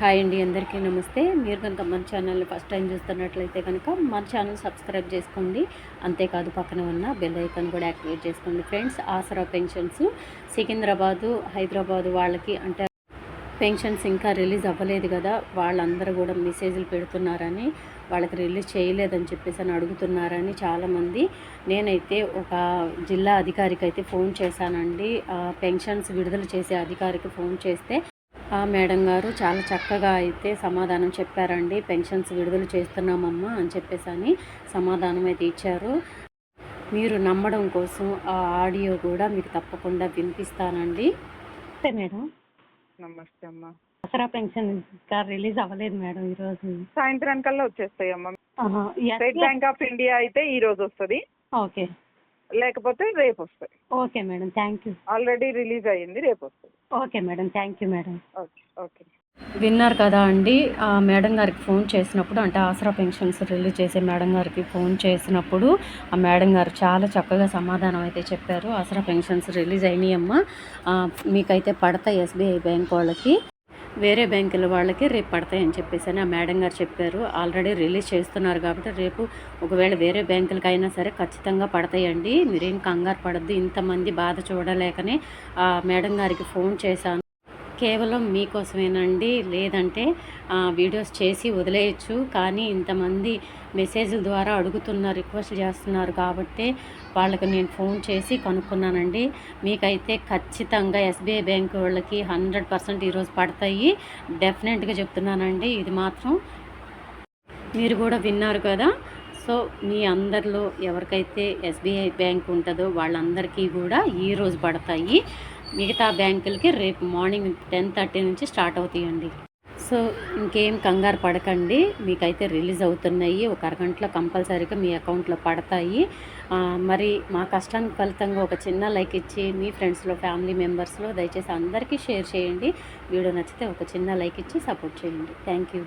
Hi అండి, అందరికీ నమస్తే. మీరు కనుక మన ఛానల్ని ఫస్ట్ టైం చూస్తున్నట్లయితే కనుక మన ఛానల్ సబ్స్క్రైబ్ చేసుకోండి. అంతేకాదు పక్కన ఉన్న బెల్ ఐకాన్ కూడా యాక్టివేట్ చేసుకోండి. ఫ్రెండ్స్, ఆసరా పెన్షన్స్ సికింద్రాబాదు, హైదరాబాదు వాళ్ళకి అంటే పెన్షన్స్ ఇంకా రిలీజ్ అవ్వలేదు కదా, వాళ్ళందరూ కూడా మెసేజ్లు పెడుతున్నారని, వాళ్ళకి రిలీజ్ చేయలేదని చెప్పేసి అని అడుగుతున్నారని చాలామంది. నేనైతే ఒక జిల్లా అధికారికి అయితే ఫోన్ చేశానండి. పెన్షన్స్ విడుదల చేసే అధికారికి ఫోన్ చేస్తే ఆ మేడం గారు చాలా చక్కగా అయితే సమాధానం చెప్పారండి. పెన్షన్స్ విడుదల చేస్తున్నామమ్మా అని చెప్పేసి అని సమాధానం అయితే ఇచ్చారు. మీరు నమ్మడం కోసం ఆ ఆడియో కూడా మీకు తప్పకుండా వినిపిస్తానండి. నమస్తే మేడం. నమస్తే అమ్మా. దసరా పెన్షన్ ఇంకా రిలీజ్ అవ్వలేదు మేడం. ఈరోజు సాయంత్రానికల్లా వచ్చేస్తాయి అమ్మా. స్టేట్ బ్యాంక్ ఆఫ్ ఇండియా అయితే ఈ రోజు వస్తుంది, ఓకే, లేకపోతే రేపు వస్తాయి. Okay madam, thank you. Already release అయ్యింది, రేపు వస్తుంది. Okay madam, thank you madam. Okay okay. విన్నారు కదా అండి, ఆ మేడం గారికి ఫోన్ చేసినప్పుడు, అంటే ఆసరా పెన్షన్స్ రిలీజ్ చేసే మేడం గారికి ఫోన్ చేసినప్పుడు ఆ మేడం గారు చాలా చక్కగా సమాధానం అయితే చెప్పారు. ఆసరా పెన్షన్స్ రిలీజ్ అయినాయమ్మా, మీకైతే పడతాయి, ఎస్బీఐ బ్యాంక్ వాళ్ళకి, వేరే బ్యాంకుల వాళ్ళకి రేపు పడతాయని చెప్పేసి అని ఆ మేడం గారు చెప్పారు. ఆల్రెడీ రిలీజ్ చేస్తున్నారు కాబట్టి రేపు ఒకవేళ వేరే బ్యాంకులకైనా సరే ఖచ్చితంగా పడతాయండి. మీరేం కంగారు పడద్దు. ఇంతమంది బాధ చూడలేకనే ఆ మేడం గారికి ఫోన్ చేశాను. కేవలం మీకోసమేనండి, లేదంటే వీడియోస్ చేసి వదిలేయచ్చు. కానీ ఇంతమంది మెసేజ్ల ద్వారా అడుగుతున్నారు, రిక్వెస్ట్ చేస్తున్నారు కాబట్టి వాళ్ళకి నేను ఫోన్ చేసి కనుక్కున్నానండి. మీకైతే ఖచ్చితంగా ఎస్బీఐ బ్యాంక్ వాళ్ళకి 100% ఈరోజు పడతాయి, డెఫినెట్గా చెప్తున్నానండి. ఇది మాత్రం మీరు కూడా విన్నారు కదా. సో మీ అందరిలో ఎవరికైతే ఎస్బీఐ బ్యాంక్ ఉంటుందో వాళ్ళందరికీ కూడా ఈరోజు పడతాయి. మిగతా బ్యాంకులకి రేపు మార్నింగ్ 10:30 నుంచి స్టార్ట్ అవుతాయండి. సో ఇంకేం కంగారు పడకండి, మీకైతే రిలీజ్ అవుతున్నాయి. ఒక అరగంటలో కంపల్సరీగా మీ అకౌంట్లో పడతాయి. మరి మా కష్టానికి ఫలితంగా ఒక చిన్న లైక్ ఇచ్చి మీ ఫ్రెండ్స్లో, ఫ్యామిలీ మెంబర్స్లో దయచేసి అందరికీ షేర్ చేయండి. వీడియో నచ్చితే ఒక చిన్న లైక్ ఇచ్చి సపోర్ట్ చేయండి. Thank you.